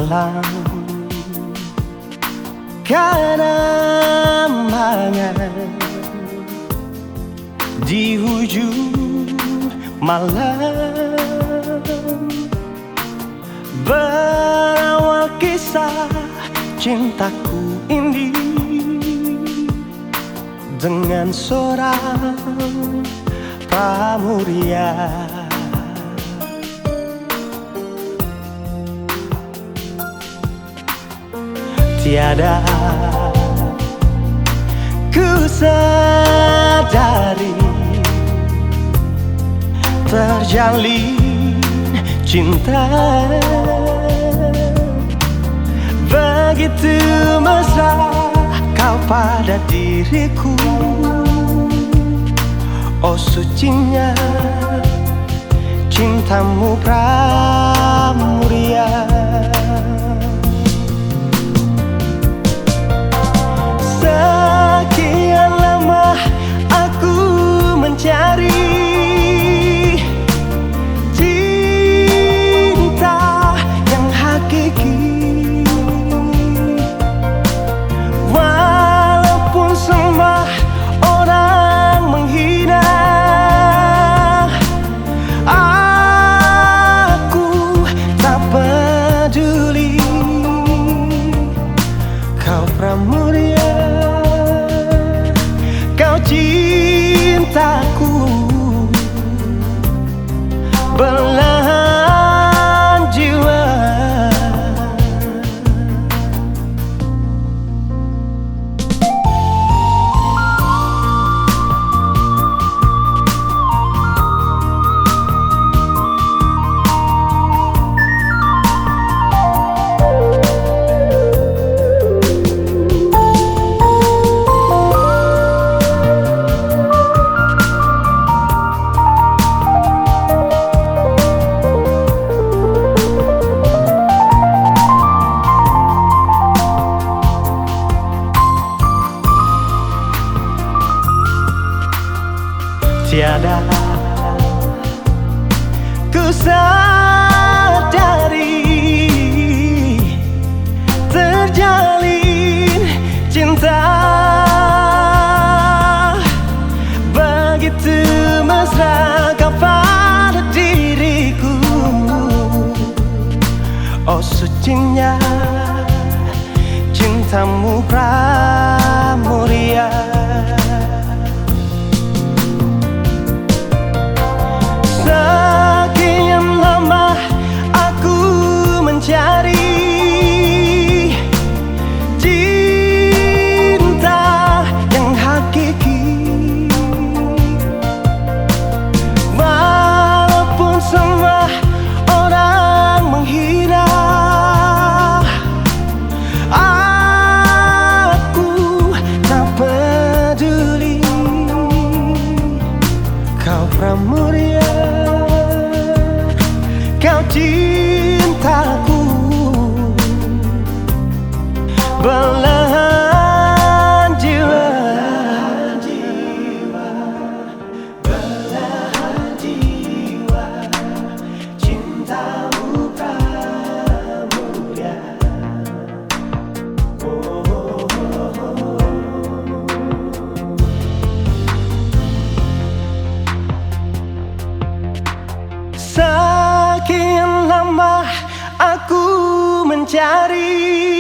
malam kenangan di ujung malam, berawal kisah cintaku ini dengan seorang pramuria. Tiada ku sadari terjalin cinta begitu mesra kau pada diriku. Oh sucinya cintamu pramuria. Sekian lama aku mencari cinta yang hakiki, walaupun semua orang menghina. Aku tak peduli, kau pramuria, kau cintaku, belahan jiwa. Tiada ku sadari terjalin cinta begitu mesra kau pada diriku. Oh sucinya cintamu pramuria. Sekian lama aku mencari cinta yang hakiki, walaupun semua orang menghina. Aku tak peduli, kau pramuria, kau cintaku, belahan jiwa. Belahan jiwa, cintamu pramuria. Sekian lama aku mencari